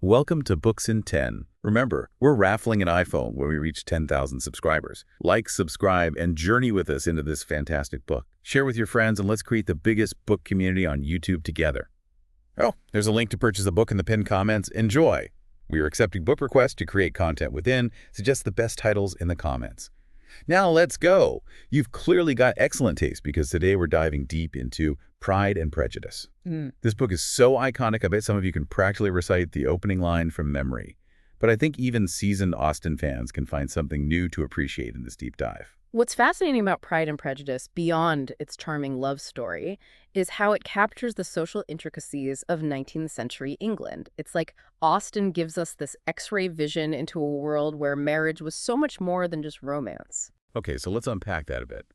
Welcome to Books in 10. Remember, we're raffling an iPhone when we reach 10,000 subscribers. Like, subscribe, and journey with us into this fantastic book. Share with your friends and let's create the biggest book community on YouTube together. Oh, there's a link to purchase a book in the pinned comments. Enjoy! We are accepting book requests to create content within. Suggest the best titles in the comments. Now let's go! You've clearly got excellent taste because today we're diving deep into Pride and Prejudice. This book is so iconic, I bet some of you can practically recite the opening line from memory. But I think even seasoned Austen fans can find something new to appreciate in this deep dive. What's fascinating about Pride and Prejudice, beyond its charming love story, is how it captures the social intricacies of 19th century England. It's like Austen gives us this X-ray vision into a world where marriage was so much more than just romance. Okay, so let's unpack that a bit.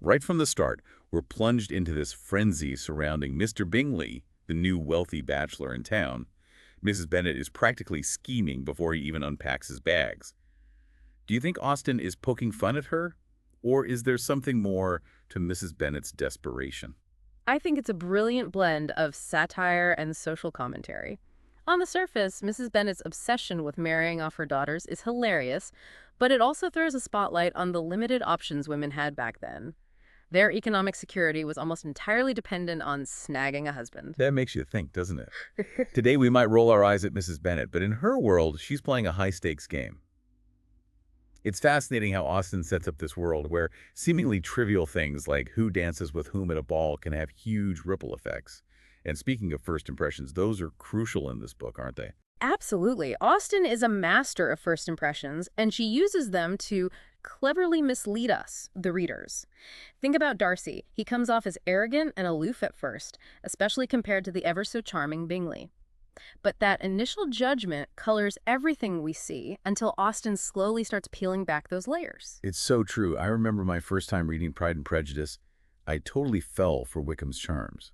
Right from the start, we're plunged into this frenzy surrounding Mr. Bingley, the new wealthy bachelor in town. Mrs. Bennet is practically scheming before he even unpacks his bags. Do you think Austen is poking fun at her? Or is there something more to Mrs. Bennet's desperation? I think it's a brilliant blend of satire and social commentary. On the surface, Mrs. Bennet's obsession with marrying off her daughters is hilarious, but it also throws a spotlight on the limited options women had back then. Their economic security was almost entirely dependent on snagging a husband. That makes you think, doesn't it? Today we might roll our eyes at Mrs. Bennet, but in her world, she's playing a high-stakes game. It's fascinating how Austen sets up this world where seemingly trivial things like who dances with whom at a ball can have huge ripple effects. And speaking of first impressions, those are crucial in this book, aren't they? Absolutely. Austen is a master of first impressions, and she uses them to cleverly mislead us, the readers. Think about Darcy. He comes off as arrogant and aloof at first, especially compared to the ever-so-charming Bingley. But that initial judgment colors everything we see until Austen slowly starts peeling back those layers. It's so true. I remember my first time reading Pride and Prejudice. I totally fell for Wickham's charms.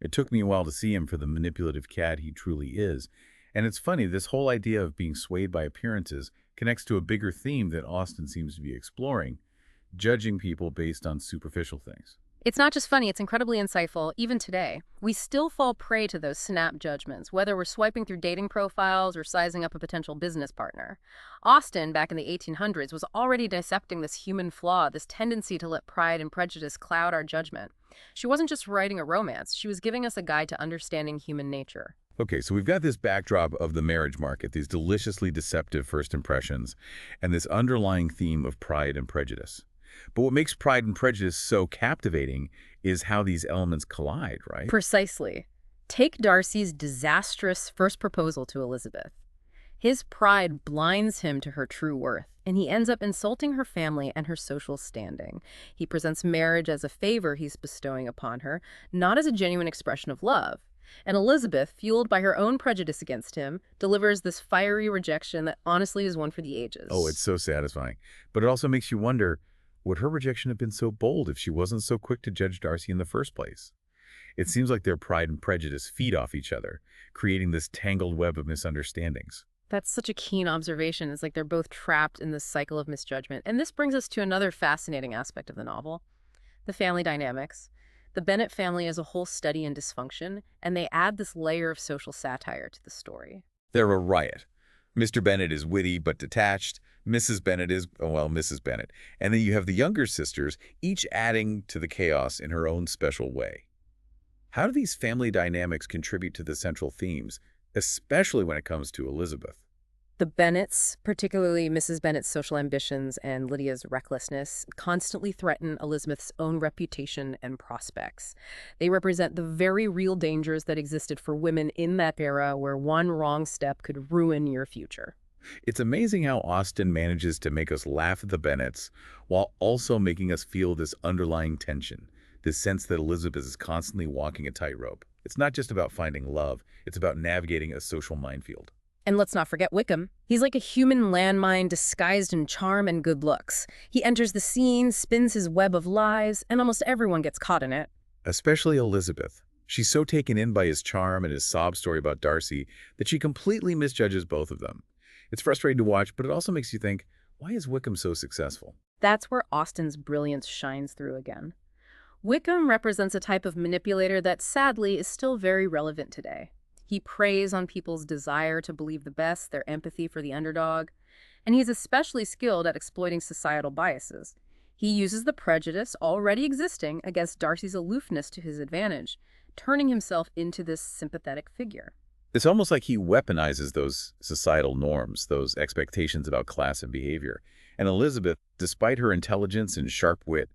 It took me a while to see him for the manipulative cad he truly is. And it's funny, this whole idea of being swayed by appearances connects to a bigger theme that Austen seems to be exploring, judging people based on superficial things. It's not just funny, it's incredibly insightful, even today. We still fall prey to those snap judgments, whether we're swiping through dating profiles or sizing up a potential business partner. Austen, back in the 1800s, was already dissecting this human flaw, this tendency to let pride and prejudice cloud our judgment. She wasn't just writing a romance, she was giving us a guide to understanding human nature. Okay, so we've got this backdrop of the marriage market, these deliciously deceptive first impressions, and this underlying theme of pride and prejudice. But what makes Pride and Prejudice so captivating is how these elements collide, right? Precisely. Take Darcy's disastrous first proposal to Elizabeth. His pride blinds him to her true worth, and he ends up insulting her family and her social standing. He presents marriage as a favor he's bestowing upon her, not as a genuine expression of love. And Elizabeth, fueled by her own prejudice against him, delivers this fiery rejection that honestly is one for the ages. Oh, it's so satisfying. But it also makes you wonder, would her rejection have been so bold if she wasn't so quick to judge Darcy in the first place? It seems like their pride and prejudice feed off each other, creating this tangled web of misunderstandings. That's such a keen observation. It's like they're both trapped in this cycle of misjudgment. And this brings us to another fascinating aspect of the novel, the family dynamics. The Bennet family is a whole study in dysfunction, and they add this layer of social satire to the story. They're a riot. Mr. Bennet is witty but detached. Mrs. Bennet is, well, Mrs. Bennet. And then you have the younger sisters, each adding to the chaos in her own special way. How do these family dynamics contribute to the central themes, especially when it comes to Elizabeth? The Bennets, particularly Mrs. Bennet's social ambitions and Lydia's recklessness, constantly threaten Elizabeth's own reputation and prospects. They represent the very real dangers that existed for women in that era where one wrong step could ruin your future. It's amazing how Austen manages to make us laugh at the Bennets while also making us feel this underlying tension, this sense that Elizabeth is constantly walking a tightrope. It's not just about finding love, it's about navigating a social minefield. And let's not forget Wickham. He's like a human landmine disguised in charm and good looks. He enters the scene, spins his web of lies, and almost everyone gets caught in it. Especially Elizabeth. She's so taken in by his charm and his sob story about Darcy that she completely misjudges both of them. It's frustrating to watch, but it also makes you think, why is Wickham so successful? That's where Austen's brilliance shines through again. Wickham represents a type of manipulator that sadly is still very relevant today. He preys on people's desire to believe the best, their empathy for the underdog, and he's especially skilled at exploiting societal biases. He uses the prejudice already existing against Darcy's aloofness to his advantage, turning himself into this sympathetic figure. It's almost like he weaponizes those societal norms, those expectations about class and behavior. And Elizabeth, despite her intelligence and sharp wit,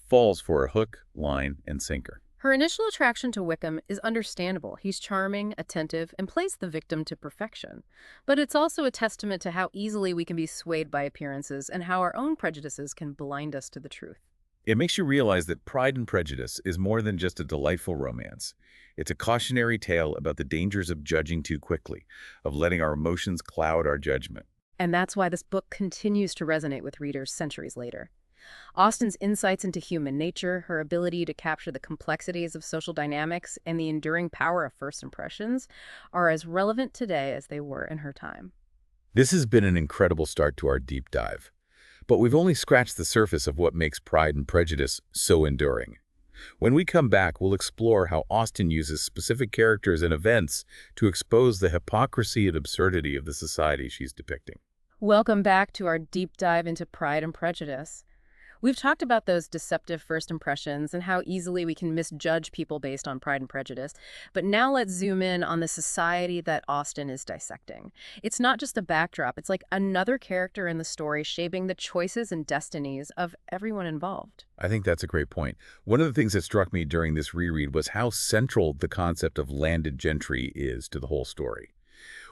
falls for a hook, line, and sinker. Her initial attraction to Wickham is understandable. He's charming, attentive, and plays the victim to perfection. But it's also a testament to how easily we can be swayed by appearances and how our own prejudices can blind us to the truth. It makes you realize that Pride and Prejudice is more than just a delightful romance. It's a cautionary tale about the dangers of judging too quickly, of letting our emotions cloud our judgment. And that's why this book continues to resonate with readers centuries later. Austen's insights into human nature, her ability to capture the complexities of social dynamics, and the enduring power of first impressions are as relevant today as they were in her time. This has been an incredible start to our deep dive. But we've only scratched the surface of what makes Pride and Prejudice so enduring. When we come back, we'll explore how Austen uses specific characters and events to expose the hypocrisy and absurdity of the society she's depicting. Welcome back to our deep dive into Pride and Prejudice. We've talked about those deceptive first impressions and how easily we can misjudge people based on Pride and Prejudice. But now let's zoom in on the society that Austen is dissecting. It's not just a backdrop, it's like another character in the story shaping the choices and destinies of everyone involved. I think that's a great point. One of the things that struck me during this reread was how central the concept of landed gentry is to the whole story.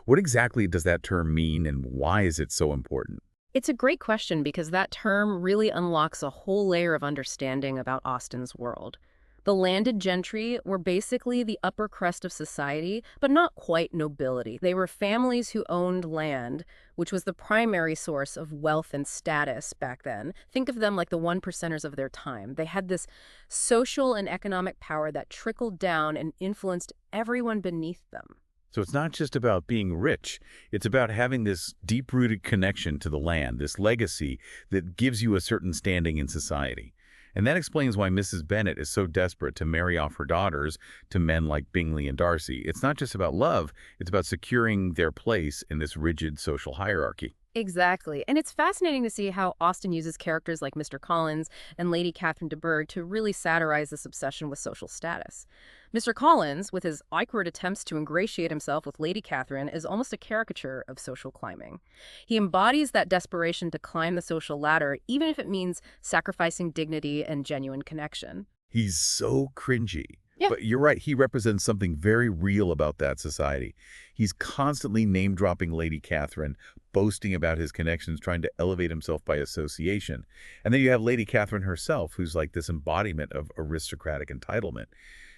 What exactly does that term mean, and why is it so important? It's a great question because that term really unlocks a whole layer of understanding about Austen's world. The landed gentry were basically the upper crust of society, but not quite nobility. They were families who owned land, which was the primary source of wealth and status back then. Think of them like the one percenters of their time. They had this social and economic power that trickled down and influenced everyone beneath them. So it's not just about being rich. It's about having this deep-rooted connection to the land, this legacy that gives you a certain standing in society. And that explains why Mrs. Bennet is so desperate to marry off her daughters to men like Bingley and Darcy. It's not just about love, it's about securing their place in this rigid social hierarchy. Exactly. And it's fascinating to see how Austen uses characters like Mr. Collins and Lady Catherine de Bourgh to really satirize this obsession with social status. Mr. Collins, with his awkward attempts to ingratiate himself with Lady Catherine, is almost a caricature of social climbing. He embodies that desperation to climb the social ladder, even if it means sacrificing dignity and genuine connection. He's so cringy. Yeah. But you're right, he represents something very real about that society. He's constantly name-dropping Lady Catherine, boasting about his connections, trying to elevate himself by association. And then you have Lady Catherine herself, who's like this embodiment of aristocratic entitlement.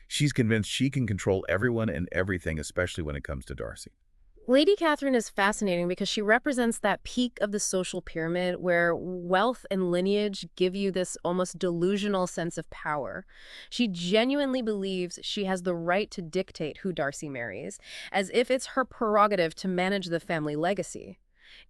She's convinced she can control everyone and everything, especially when it comes to Darcy. Lady Catherine is fascinating because she represents that peak of the social pyramid where wealth and lineage give you this almost delusional sense of power. She genuinely believes she has the right to dictate who Darcy marries, as if it's her prerogative to manage the family legacy.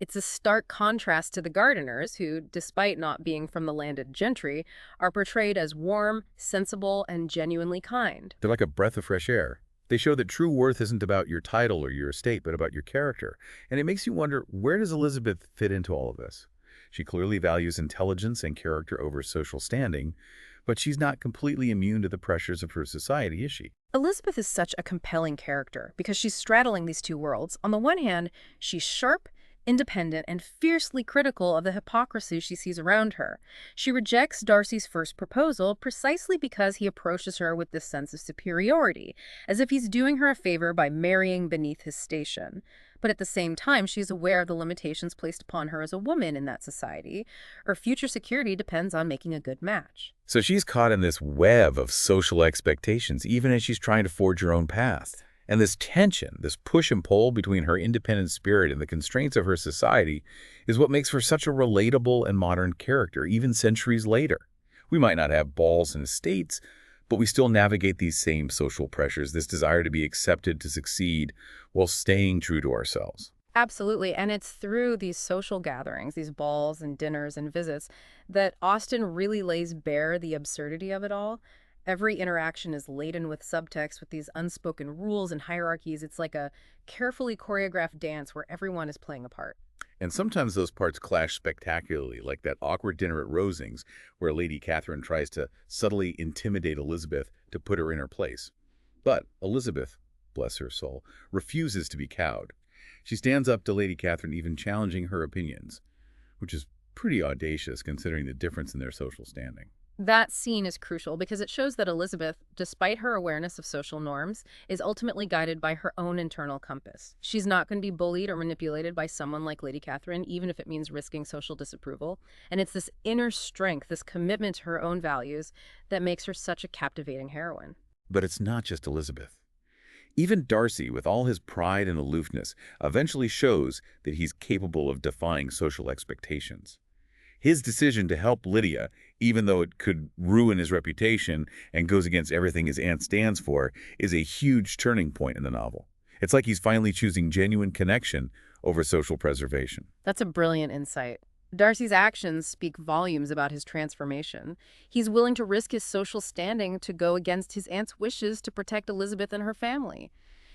It's a stark contrast to the Gardiners, who, despite not being from the landed gentry, are portrayed as warm, sensible, and genuinely kind. They're like a breath of fresh air. They show that true worth isn't about your title or your estate, but about your character. And it makes you wonder, where does Elizabeth fit into all of this? She clearly values intelligence and character over social standing, but she's not completely immune to the pressures of her society, is she? Elizabeth is such a compelling character because she's straddling these two worlds. On the one hand, she's sharp, independent, and fiercely critical of the hypocrisy she sees around her. She rejects Darcy's first proposal precisely because he approaches her with this sense of superiority, as if he's doing her a favor by marrying beneath his station. But at the same time, she's aware of the limitations placed upon her as a woman in that society. Her future security depends on making a good match. So she's caught in this web of social expectations, even as she's trying to forge her own path. And this tension, this push and pull between her independent spirit and the constraints of her society is what makes her such a relatable and modern character, even centuries later. We might not have balls and estates, but we still navigate these same social pressures, this desire to be accepted, to succeed, while staying true to ourselves. Absolutely. And it's through these social gatherings, these balls and dinners and visits, that Austen really lays bare the absurdity of it all. Every interaction is laden with subtext, with these unspoken rules and hierarchies. It's like a carefully choreographed dance where everyone is playing a part. And sometimes those parts clash spectacularly, like that awkward dinner at Rosings, where Lady Catherine tries to subtly intimidate Elizabeth to put her in her place. But Elizabeth, bless her soul, refuses to be cowed. She stands up to Lady Catherine, even challenging her opinions, which is pretty audacious considering the difference in their social standing. That scene is crucial because it shows that Elizabeth, despite her awareness of social norms, is ultimately guided by her own internal compass. She's not going to be bullied or manipulated by someone like Lady Catherine, even if it means risking social disapproval. And it's this inner strength, this commitment to her own values, that makes her such a captivating heroine. But it's not just Elizabeth. Even Darcy, with all his pride and aloofness, eventually shows that he's capable of defying social expectations. His decision to help Lydia, even though it could ruin his reputation and goes against everything his aunt stands for, is a huge turning point in the novel. It's like he's finally choosing genuine connection over social preservation. That's a brilliant insight. Darcy's actions speak volumes about his transformation. He's willing to risk his social standing to go against his aunt's wishes to protect Elizabeth and her family.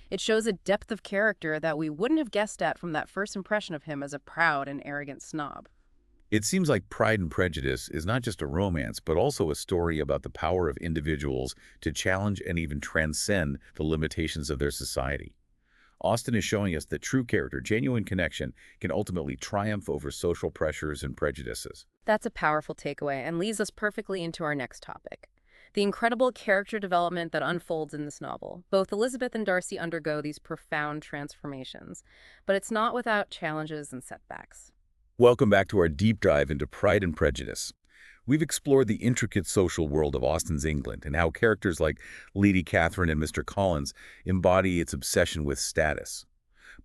It shows a depth of character that we wouldn't have guessed at from that first impression of him as a proud and arrogant snob. It seems like Pride and Prejudice is not just a romance, but also a story about the power of individuals to challenge and even transcend the limitations of their society. Austen is showing us that true character, genuine connection, can ultimately triumph over social pressures and prejudices. That's a powerful takeaway and leads us perfectly into our next topic. The incredible character development that unfolds in this novel. Both Elizabeth and Darcy undergo these profound transformations, but it's not without challenges and setbacks. Welcome back to our deep dive into Pride and Prejudice. We've explored the intricate social world of Austen's England and how characters like Lady Catherine and Mr. Collins embody its obsession with status.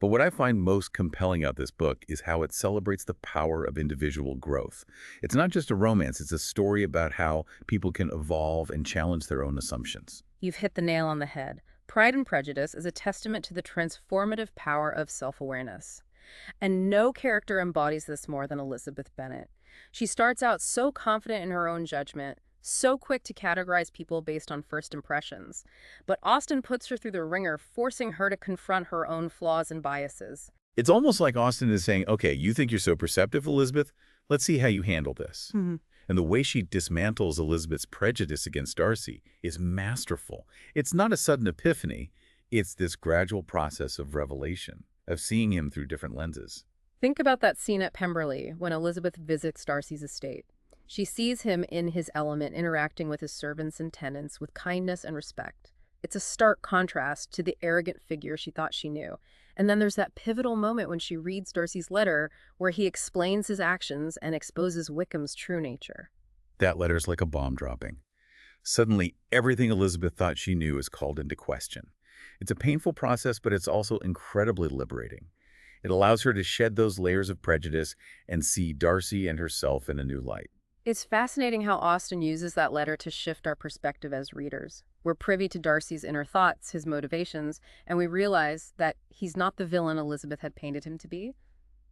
But what I find most compelling about this book is how it celebrates the power of individual growth. It's not just a romance, it's a story about how people can evolve and challenge their own assumptions. You've hit the nail on the head. Pride and Prejudice is a testament to the transformative power of self-awareness. And no character embodies this more than Elizabeth Bennet. She starts out so confident in her own judgment, so quick to categorize people based on first impressions. But Austen puts her through the ringer, forcing her to confront her own flaws and biases. It's almost like Austen is saying, okay, you think you're so perceptive, Elizabeth? Let's see how you handle this. And the way she dismantles Elizabeth's prejudice against Darcy is masterful. It's not a sudden epiphany. It's this gradual process of revelation, of seeing him through different lenses. Think about that scene at Pemberley when Elizabeth visits Darcy's estate. She sees him in his element, interacting with his servants and tenants with kindness and respect. It's a stark contrast to the arrogant figure she thought she knew. And then there's that pivotal moment when she reads Darcy's letter where he explains his actions and exposes Wickham's true nature. That letter's like a bomb dropping. Suddenly, everything Elizabeth thought she knew is called into question. It's a painful process, but it's also incredibly liberating. It allows her to shed those layers of prejudice and see Darcy and herself in a new light. It's fascinating how Austen uses that letter to shift our perspective as readers. We're privy to Darcy's inner thoughts, his motivations, and we realize that he's not the villain Elizabeth had painted him to be.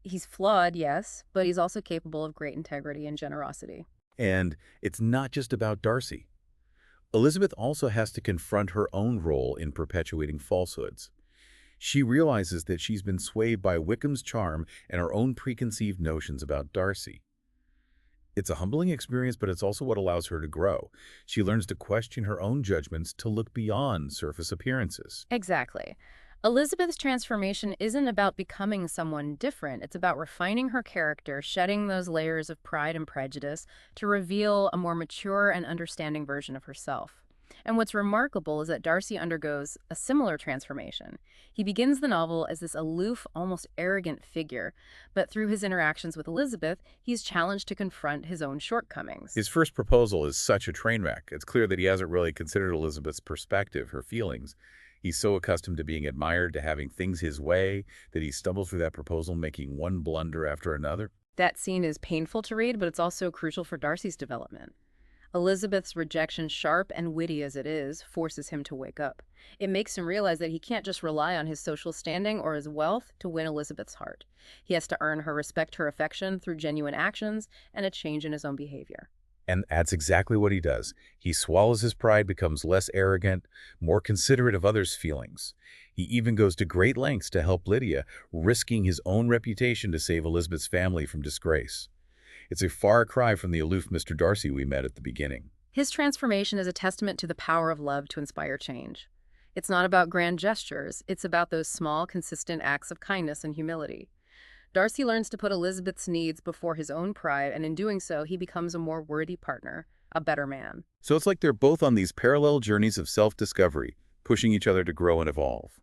He's flawed, yes, but he's also capable of great integrity and generosity. And it's not just about Darcy. Elizabeth also has to confront her own role in perpetuating falsehoods. She realizes that she's been swayed by Wickham's charm and her own preconceived notions about Darcy. It's a humbling experience, but it's also what allows her to grow. She learns to question her own judgments, to look beyond surface appearances. Exactly. Elizabeth's transformation isn't about becoming someone different. It's about refining her character, shedding those layers of pride and prejudice to reveal a more mature and understanding version of herself. And what's remarkable is that Darcy undergoes a similar transformation. He begins the novel as this aloof, almost arrogant figure, but through his interactions with Elizabeth, he's challenged to confront his own shortcomings. His first proposal is such a train wreck. It's clear that he hasn't really considered Elizabeth's perspective, her feelings. He's so accustomed to being admired, to having things his way, that he stumbles through that proposal, making one blunder after another. That scene is painful to read, but it's also crucial for Darcy's development. Elizabeth's rejection, sharp and witty as it is, forces him to wake up. It makes him realize that he can't just rely on his social standing or his wealth to win Elizabeth's heart. He has to earn her respect, her affection through genuine actions and a change in his own behavior. And that's exactly what he does. He swallows his pride, becomes less arrogant, more considerate of others' feelings. He even goes to great lengths to help Lydia, risking his own reputation to save Elizabeth's family from disgrace. It's a far cry from the aloof Mr. Darcy we met at the beginning. His transformation is a testament to the power of love to inspire change. It's not about grand gestures, it's about those small, consistent acts of kindness and humility. Darcy learns to put Elizabeth's needs before his own pride, and in doing so, he becomes a more worthy partner, a better man. So it's like they're both on these parallel journeys of self-discovery, pushing each other to grow and evolve.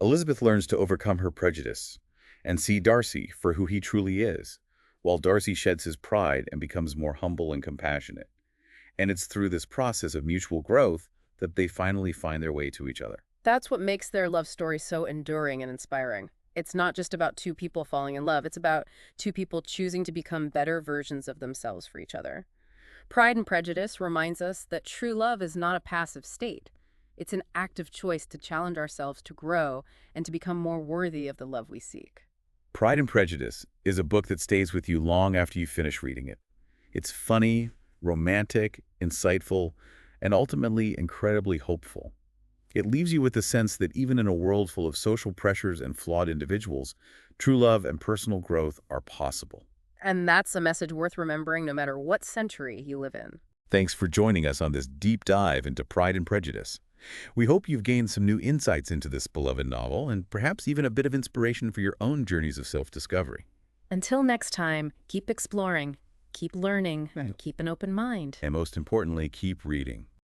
Elizabeth learns to overcome her prejudice and see Darcy for who he truly is, while Darcy sheds his pride and becomes more humble and compassionate. And it's through this process of mutual growth that they finally find their way to each other. That's what makes their love story so enduring and inspiring. It's not just about two people falling in love, it's about two people choosing to become better versions of themselves for each other. Pride and Prejudice reminds us that true love is not a passive state. It's an active choice to challenge ourselves to grow and to become more worthy of the love we seek. Pride and Prejudice is a book that stays with you long after you finish reading it. It's funny, romantic, insightful, and ultimately incredibly hopeful. It leaves you with the sense that even in a world full of social pressures and flawed individuals, true love and personal growth are possible. And that's a message worth remembering no matter what century you live in. Thanks for joining us on this deep dive into Pride and Prejudice. We hope you've gained some new insights into this beloved novel and perhaps even a bit of inspiration for your own journeys of self-discovery. Until next time, keep exploring, keep learning, and keep an open mind. And most importantly, keep reading.